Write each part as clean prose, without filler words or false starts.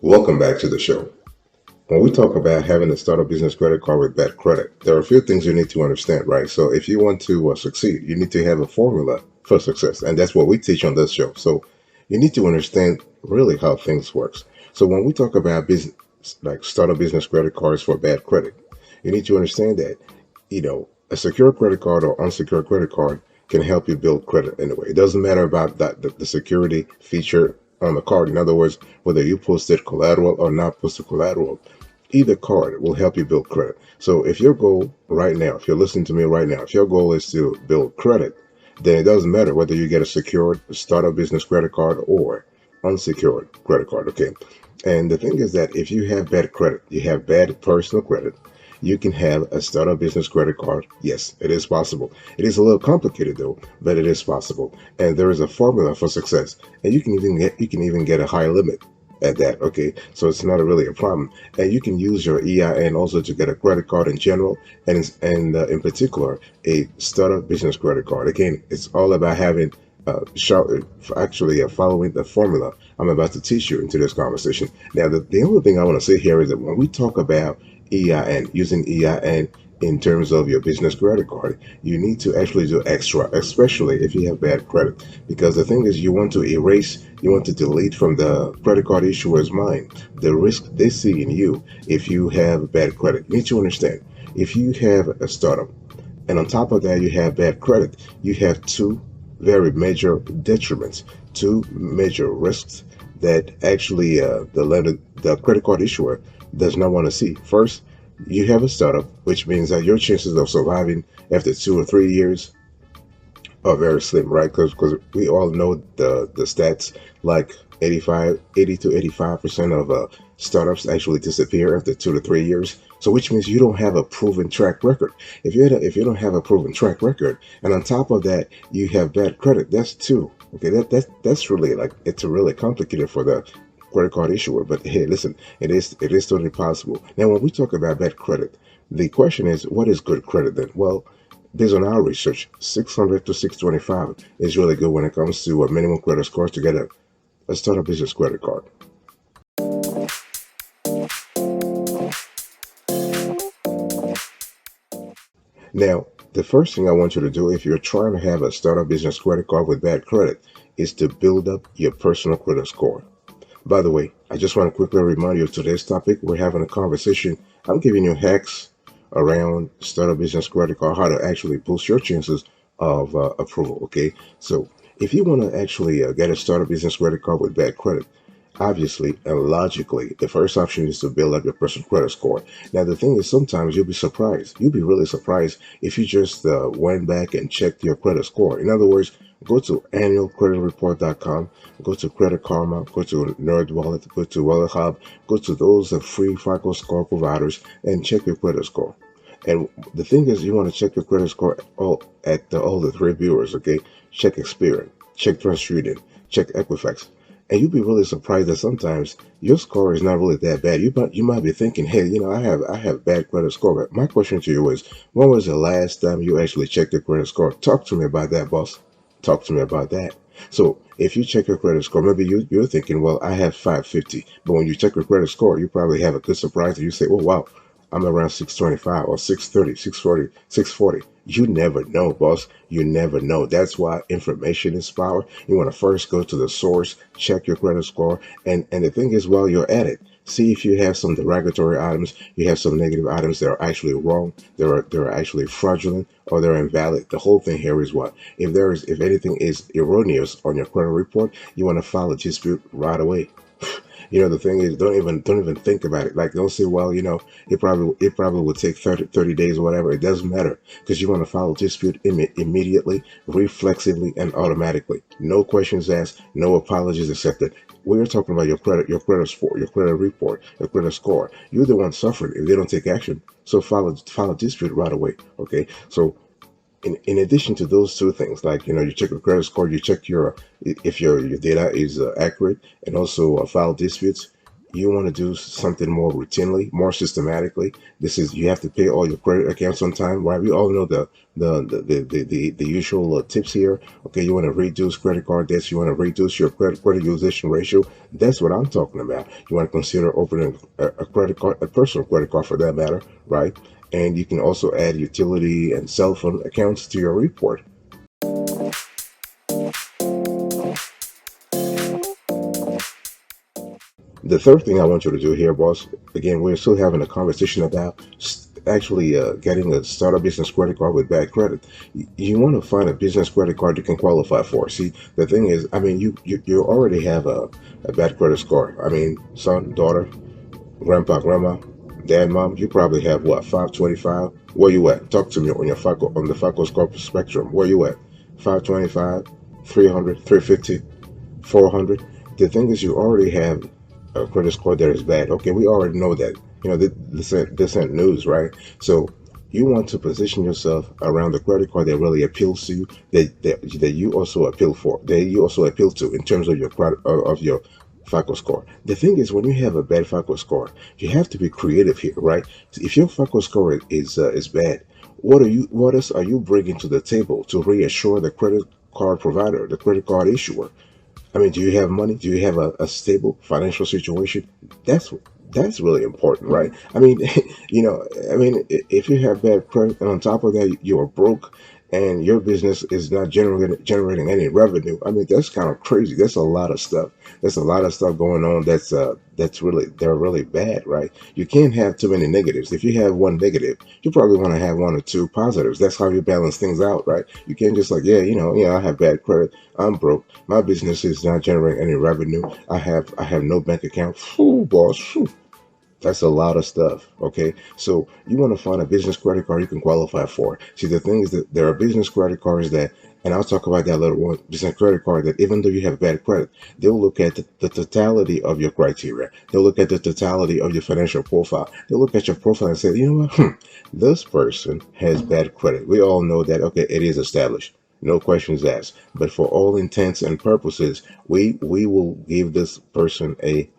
Welcome back to the show. When we talk about having a startup business credit card with bad credit, there are a few things you need to understand, right? So if you want to succeed, you need to have a formula for success, and that's what we teach on this show. So you need to understand really how things works. So when we talk about business, like startup business credit cards for bad credit, you need to understand that a secure credit card or unsecured credit card can help you build credit anyway. It doesn't matter about the security feature on the card. In other words, whether you posted collateral or not posted collateral, either card will help you build credit. So if your goal right now, if you're listening to me right now, if your goal is to build credit, then it doesn't matter whether you get a secured startup business credit card or unsecured credit card. Okay. And the thing is that if you have bad credit, you have bad personal credit, you can have a startup business credit card. Yes, it is possible. It is a little complicated though, but it is possible. And there is a formula for success. And you can even get a high limit at that. Okay, so it's not really a problem. And you can use your EIN also to get a credit card in general, and in particular a startup business credit card. Again, it's all about having following the formula I'm about to teach you into this conversation. Now, the only thing I want to say here is that when we talk about EIN, using EIN in terms of your business credit card, you need to actually do extra, especially if you have bad credit. Because the thing is, you want to delete from the credit card issuer's mind the risk they see in you if you have bad credit. You need to understand, if you have a startup and on top of that you have bad credit, you have two very major detriments, two major risks that actually the credit card issuer does not want to see. First, you have a startup, which means that your chances of surviving after 2 or 3 years are very slim, right? Because we all know the stats, like 80 to 85% of startups actually disappear after 2 to 3 years. So which means you don't have a proven track record. If you don't have a proven track record, and on top of that you have bad credit, that's two. Okay, that's really, like, it's really complicated for the credit card issuer. But hey, listen, it is totally possible. Now, when we talk about bad credit, the question is, what is good credit then? Well, based on our research, 600 to 625 is really good when it comes to a minimum credit score to get a startup business credit card. Now, the first thing I want you to do if you're trying to have a startup business credit card with bad credit is to build up your personal credit score. By the way, I just want to quickly remind you of today's topic. We're having a conversation. I'm giving you hacks around startup business credit card, how to actually boost your chances of approval. Okay, so if you want to actually get a startup business credit card with bad credit, obviously and logically, the first option is to build up your personal credit score. Now, the thing is, sometimes you'll be surprised. You'll be really surprised if you just went back and checked your credit score. In other words, go to annualcreditreport.com, go to Credit Karma, go to NerdWallet, go to Wallet Hub, go to those free FICO score providers and check your credit score. And the thing is, you want to check your credit score all the three viewers. Okay, check Experian, check TransUnion, check Equifax. And you'd be really surprised that sometimes your score is not really that bad. You might be thinking, hey, I have bad credit score. But my question to you is, when was the last time you actually checked your credit score? Talk to me about that, boss. Talk to me about that. So if you check your credit score, maybe you're thinking, well, I have 550. But when you check your credit score, you probably have a good surprise and you say, oh, wow, I'm around 625 or 630, 640, 640. You never know, boss. You never know. That's why information is power. You want to first go to the source, check your credit score. And the thing is, while you're at it, see if you have some derogatory items, you have some negative items that are actually wrong, they're actually fraudulent, or they're invalid. The whole thing here is what? If anything is erroneous on your credit report, you want to file a dispute right away. The thing is, don't even think about it. Like, don't say, well, it probably will take 30 days or whatever. It doesn't matter, because you want to file a dispute immediately, reflexively, and automatically. No questions asked, no apologies accepted. We're talking about your credit score, your credit report, your credit score. You're the one suffering if they don't take action. So file a dispute right away. Okay, so in addition to those two things, like, you check your credit score, you check if your data is accurate, and also file disputes. you want to do something more routinely, more systematically. This is, you have to pay all your credit accounts on time. Right? We all know the usual tips here. Okay, you want to reduce credit card debts. You want to reduce your credit utilization ratio. That's what I'm talking about. You want to consider opening a credit card, a personal credit card for that matter, right? And you can also add utility and cell phone accounts to your report. The third thing I want you to do here, boss, again, we're still having a conversation about actually getting a startup business credit card with bad credit. You want to find a business credit card you can qualify for. See, the thing is, I mean, you already have a bad credit score. I mean, son, daughter, grandpa, grandma, dad, mom, you probably have what, 525? Where you at? Talk to me on your FICO, on the FICO score spectrum. Where you at? 525, 300, 350, 400. The thing is, you already have a credit score that is bad. Okay, we already know that. You know, this ain't news, right? So you want to position yourself around the credit card that really appeals to you, that you also appeal for, that you also appeal to in terms of your credit of your FICO score. The thing is, when you have a bad FICO score, you have to be creative here, right? So if your FICO score is bad, what else are you bringing to the table to reassure the credit card provider, the credit card issuer? I mean, do you have money? Do you have a stable financial situation? That's that's really important, right? I mean, I mean, if you have bad credit and on top of that you are broke and your business is not generating any revenue, I mean, that's kind of crazy. That's a lot of stuff. There's a lot of stuff going on that's really, they're really bad, right? You can't have too many negatives. If you have one negative, you probably want to have one or two positives. That's how you balance things out, right? You can't just like, yeah, I have bad credit. I'm broke. My business is not generating any revenue. I have no bank account. Phew, boss. Phew. That's a lot of stuff. Okay. So you want to find a business credit card you can qualify for. See, the thing is that there are business credit cards that, and I'll talk about that later on, business credit card that even though you have bad credit, they'll look at the totality of your criteria. They'll look at the totality of your financial profile. They'll look at your profile and say, you know what? This person has bad credit. We all know that, okay, it is established. No questions asked. But for all intents and purposes, we will give this person a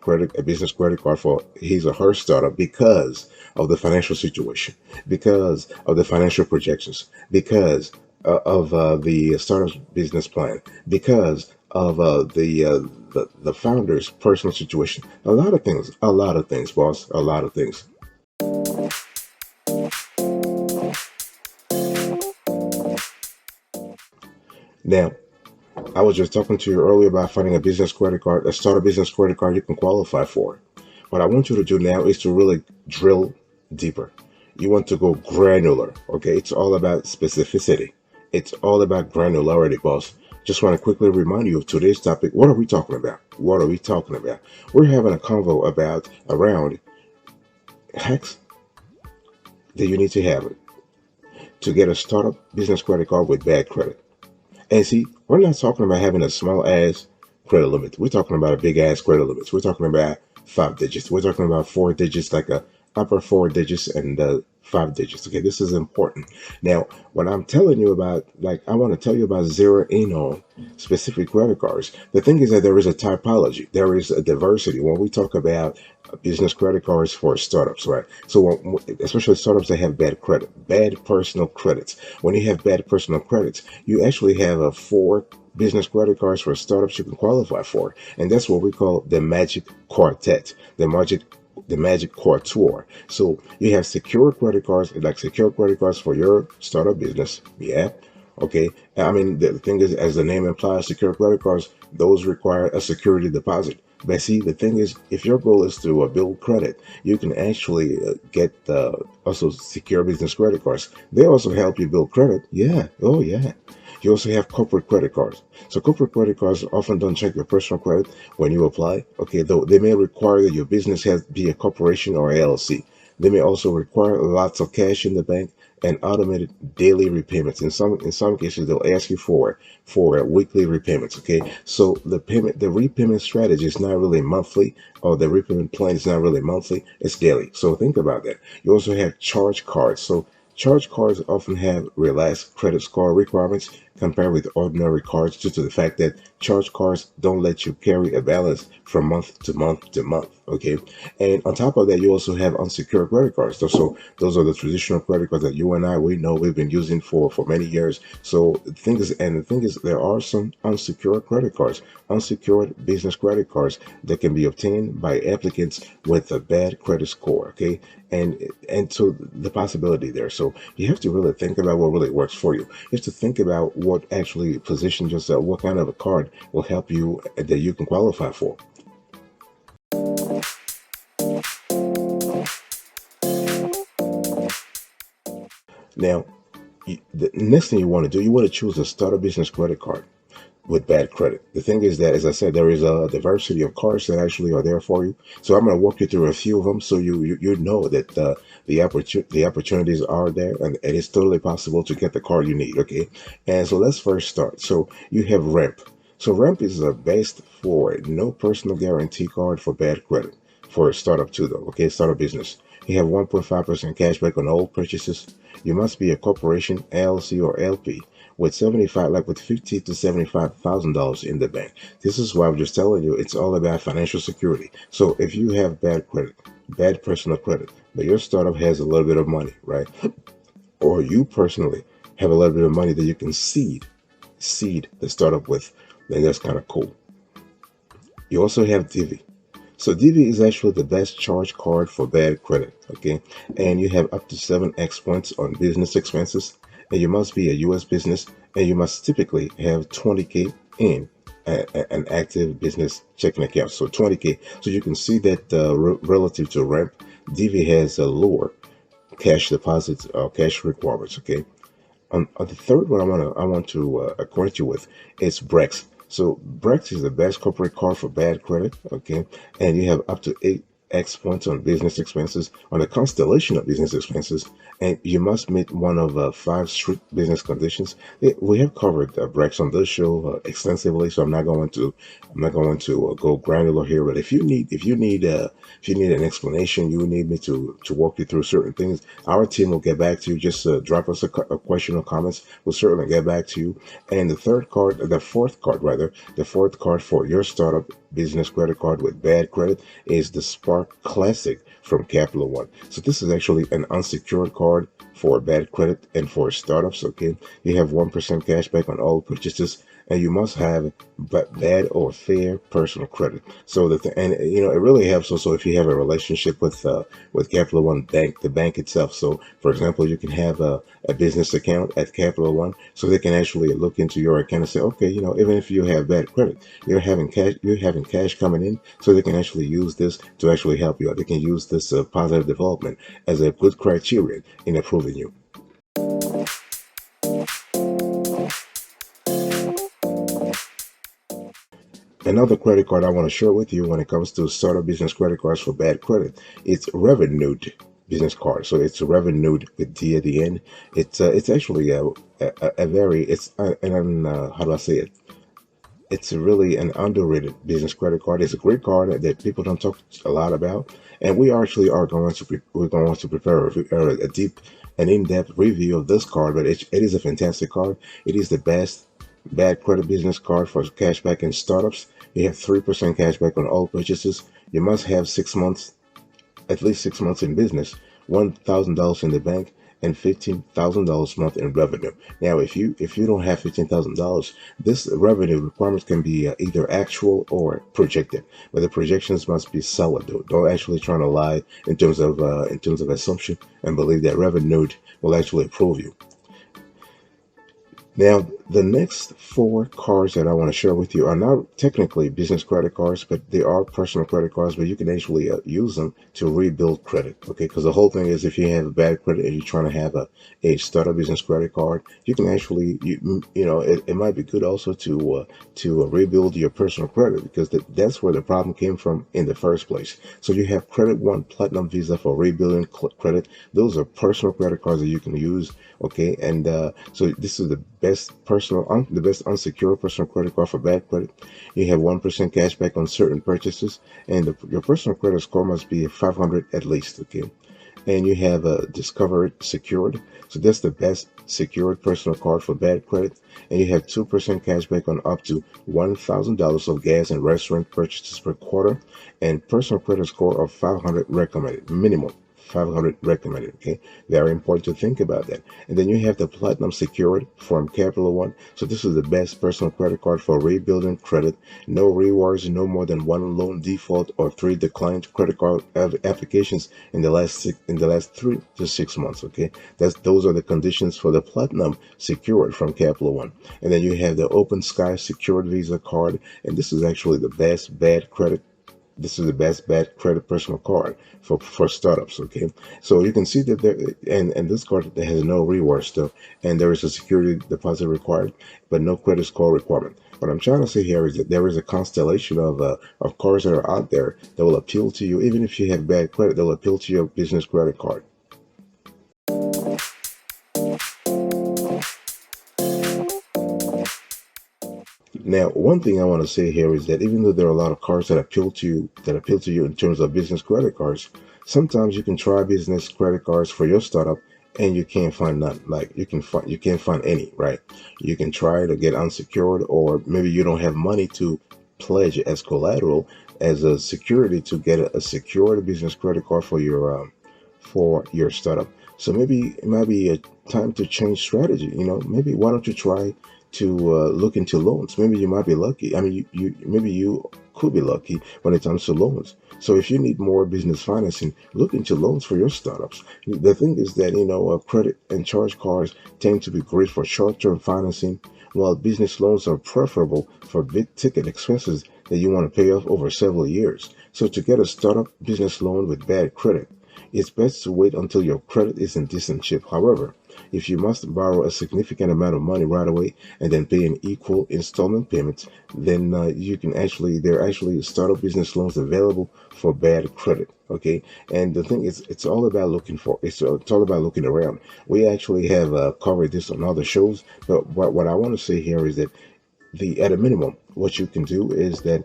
business credit card for his or her startup because of the financial situation, because of the financial projections, because of the startup's business plan, because of the founder's personal situation. A lot of things, boss, a lot of things. Now, I was just talking to you earlier about finding a business credit card, a startup business credit card you can qualify for. What I want you to do now is to really drill deeper. You want to go granular, okay? It's all about specificity. It's all about granularity, boss. Just want to quickly remind you of today's topic. What are we talking about? What are we talking about? We're having a convo about around hacks that you need to have to get a startup business credit card with bad credit. And see, we're not talking about having a small ass credit limit. We're talking about a big ass credit limit. We're talking about 5 digits. We're talking about 4 digits, like a upper 4 digits and 5 digits. Okay, this is important. Now, when I'm telling you about, like, I want to tell you about zero in on specific credit cards. The thing is that there is a typology. There is a diversity when we talk about business credit cards for startups, right? So, especially startups that have bad credit, bad personal credits. When you have bad personal credits, you actually have a four business credit cards for startups you can qualify for, and that's what we call the magic quartet, the magic quatuor. So you have secure credit cards, like secure credit cards for your startup business. Yeah. Okay. I mean, the thing is, as the name implies, secure credit cards, those require a security deposit. But see, the thing is, if your goal is to build credit, you can actually get also secure business credit cards. They also help you build credit. Yeah. Oh, yeah. You also have corporate credit cards. So corporate credit cards often don't check your personal credit when you apply. Okay, though they may require that your business has be a corporation or LLC. They may also require lots of cash in the bank and automated daily repayments. In some cases, they'll ask you for weekly repayments. Okay, so the repayment strategy is not really monthly, or the repayment plan is not really monthly. It's daily. So think about that. You also have charge cards. So charge cards often have relaxed credit score requirements. compared with ordinary cards due to the fact that charge cards don't let you carry a balance from month to month to month. Okay, and on top of that, you also have unsecured credit cards. So those are the traditional credit cards that you and I we know we've been using for many years. So the thing is, there are some unsecured credit cards, unsecured business credit cards that can be obtained by applicants with a bad credit score. Okay, and so the possibility there. So you have to really think about what really works for you. You have to think about what actually positions yourself, what kind of a card will help you that you can qualify for. Now, the next thing you want to do, you want to choose a starter business credit card with bad credit. The thing is that, as I said, there is a diversity of cards that actually are there for you. So I'm going to walk you through a few of them, so you know that the opportunities are there, and it is totally possible to get the card you need. Okay, and so let's first start. So you have REMP. So REMP is the best for no personal guarantee card for bad credit for a startup too, though. Okay, startup business. You have 1.5% cashback on all purchases. You must be a corporation, LLC, or LP with 75, like with $50 to $75,000 in the bank. This is why I'm just telling you, it's all about financial security. So if you have bad credit, bad personal credit, but your startup has a little bit of money, right? Or you personally have a little bit of money that you can seed the startup with, then that's kind of cool. You also have Divi. So Divi is actually the best charge card for bad credit, okay? And you have up to 7x points on business expenses, and you must be a U.S. business, and you must typically have 20K in an active business checking account. So 20K. So you can see that relative to REMP, Divi has a lower cash deposits or cash requirements, okay? On the third one I want to acquaint you with is Brex. So Brex is the best corporate card for bad credit, okay? And you have up to 8x points on business expenses, on a constellation of business expenses, and you must meet one of 5 strict business conditions. We have covered Brex on this show extensively, so I'm not going to go granular here. But if you need an explanation, you need me to walk you through certain things, our team will get back to you. Just drop us a question or comments. We'll certainly get back to you. And the fourth card for your startup business credit card with bad credit is the Spark Classic from Capital One. So this is actually an unsecured card for bad credit and for startups. Okay, you have 1% cash back on all purchases, and you must have bad or fair personal credit. So it really helps also if you have a relationship with Capital One Bank, the bank itself. So for example, you can have a business account at Capital One, so they can actually look into your account and say, okay, even if you have bad credit, you're having cash coming in, so they can actually use this to actually help you out. They can use this positive development as a good criterion in approving you. Another credit card I want to share with you when it comes to startup business credit cards for bad credit, it's Revenued business card. So it's Revenued with D at the end. It's actually how do I say it? It's really an underrated business credit card. It's a great card that people don't talk a lot about, and we're going to prepare a deep and in-depth review of this card. But it is a fantastic card. It is the best bad credit business card for cashback in startups. You have 3% cashback on all purchases. You must have at least 6 months in business, $1,000 in the bank, and $15,000 a month in revenue. Now, if you don't have $15,000, this revenue requirements can be either actual or projected, but the projections must be solid. Don't actually try to lie in terms of assumption and believe that revenue will actually approve you. Now, the next 4 cards that I want to share with you are not technically business credit cards, but they are personal credit cards, but you can actually use them to rebuild credit, okay? Because the whole thing is, if you have a bad credit and you're trying to have a startup business credit card, you can actually, it might be good also to rebuild your personal credit, because that's where the problem came from in the first place. So you have Credit One Platinum Visa for rebuilding credit. Those are personal credit cards that you can use, okay? And so this is the best unsecured personal credit card for bad credit. You have 1% cash back on certain purchases, and your personal credit score must be 500 at least, okay? and you have a Discovered Secured. So that's the best secured personal card for bad credit. And you have 2% cash back on up to $1,000 of gas and restaurant purchases per quarter, and personal credit score of 500 recommended, minimum 500 recommended. Okay, very important to think about that. And then you have the Platinum Secured from Capital One. So this is the best personal credit card for rebuilding credit. No rewards, no more than one loan default or 3 declined credit card applications in the last 3 to 6 months. Okay, those are the conditions for the Platinum Secured from Capital One. And then you have the Open Sky Secured Visa card, and this is actually the best bad credit. This is the best bad credit personal card for startups. Okay, so you can see that there, and this card has no rewards though, and there is a security deposit required, but no credit score requirement. What I'm trying to say here is that there is a constellation of cards that are out there that will appeal to you. Even if you have bad credit, they'll appeal to your business credit card. Now, one thing I want to say here is that even though there are a lot of cards that appeal to you in terms of business credit cards, sometimes you can try business credit cards for your startup and you can't find none. Like you can't find any, right? You can try to get unsecured, or maybe you don't have money to pledge as collateral as a security to get a secured business credit card for your startup. So maybe it might be a time to change strategy. Maybe why don't you try to look into loans? Maybe you might be lucky. I mean, maybe you could be lucky when it comes to loans. So if you need more business financing, look into loans for your startups. The thing is that credit and charge cards tend to be great for short-term financing, while business loans are preferable for big-ticket expenses that you want to pay off over several years. So to get a startup business loan with bad credit, it's best to wait until your credit is in decent shape. However, if you must borrow a significant amount of money right away and then pay in equal installment payments, then there are actually startup business loans available for bad credit. Okay, and the thing is, it's all about looking around. We actually have covered this on other shows, but what I want to say here is that at a minimum, what you can do is that,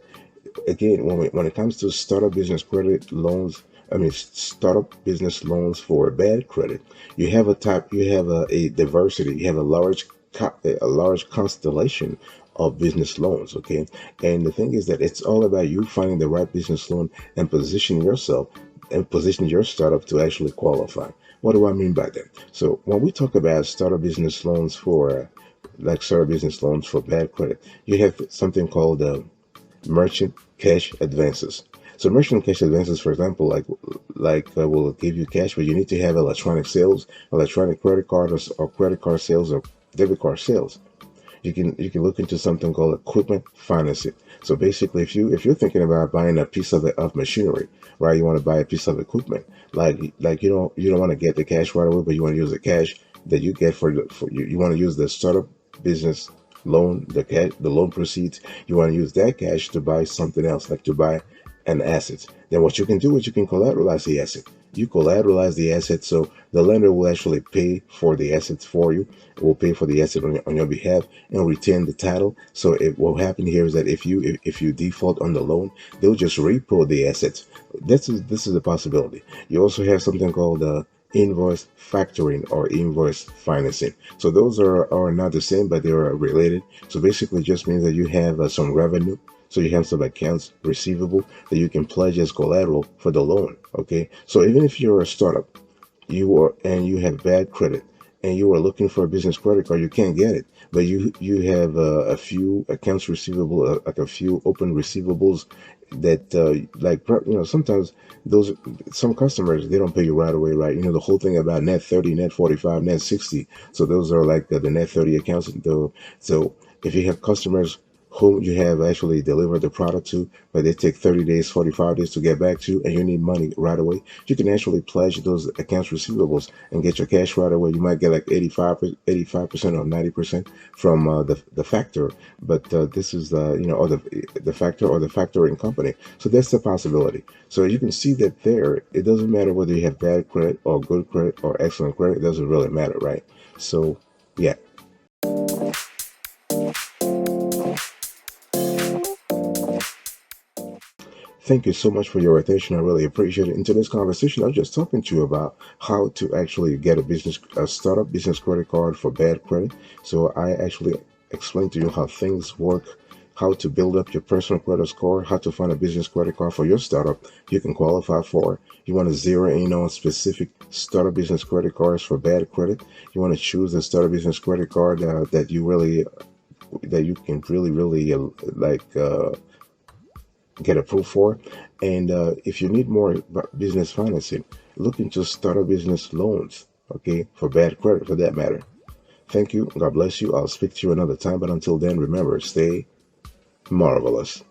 again, when it comes to startup business credit loans, startup business loans for bad credit, you have a diversity, you have a large constellation of business loans. Okay, and the thing is that it's all about you finding the right business loan and positioning yourself and position your startup to actually qualify. What do I mean by that? So when we talk about startup business loans startup business loans for bad credit, you have something called merchant cash advances. So merchant cash advances, for example, will give you cash, but you need to have electronic sales, electronic credit card or credit card sales or debit card sales. You can look into something called equipment financing. So basically, if you're thinking about buying a piece of machinery, right? You want to buy a piece of equipment, like you don't want to get the cash right away, but you want to use the cash that you get for you want to use the startup business loan, the loan proceeds. You want to use that cash to buy something else, like to buy an asset. Then what you can do is you can collateralize the asset. You collateralize the asset, so the lender will actually pay for the assets for you. It will pay for the asset on your behalf and retain the title. So what will happen here is that if you default on the loan, they'll just repo the assets. This is a possibility. You also have something called invoice factoring or invoice financing. So those are not the same, but they are related. So basically, it just means that you have some revenue. So you have some accounts receivable that you can pledge as collateral for the loan. Okay, so even if you're a startup, you have bad credit, and you are looking for a business credit card, you can't get it, but you have a few accounts receivable, like a few open receivables that sometimes some customers, they don't pay you right away, right? The whole thing about net 30, net 45, net 60. So those are like the net 30 accounts. So if you have customers whom you have actually delivered the product to, but they take 30 days, 45 days to get back to you, and you need money right away, you can actually pledge those accounts receivables and get your cash right away. You might get like 85% or 90% from the factor, but this is or the factor or the factoring company. So that's the possibility. So you can see that there, it doesn't matter whether you have bad credit or good credit or excellent credit. It doesn't really matter, right? So yeah. Thank you so much for your attention. I really appreciate it. In today's conversation, I was just talking to you about how to actually get a startup business credit card for bad credit. So I actually explained to you how things work, how to build up your personal credit score, how to find a business credit card for your startup you can qualify for. You want to zero in on specific startup business credit cards for bad credit. You want to choose a startup business credit card that you can really get approved for. And if you need more business financing, look into startup business loans, okay, for bad credit for that matter. Thank you. God bless you. I'll speak to you another time. But until then, remember, stay marvelous.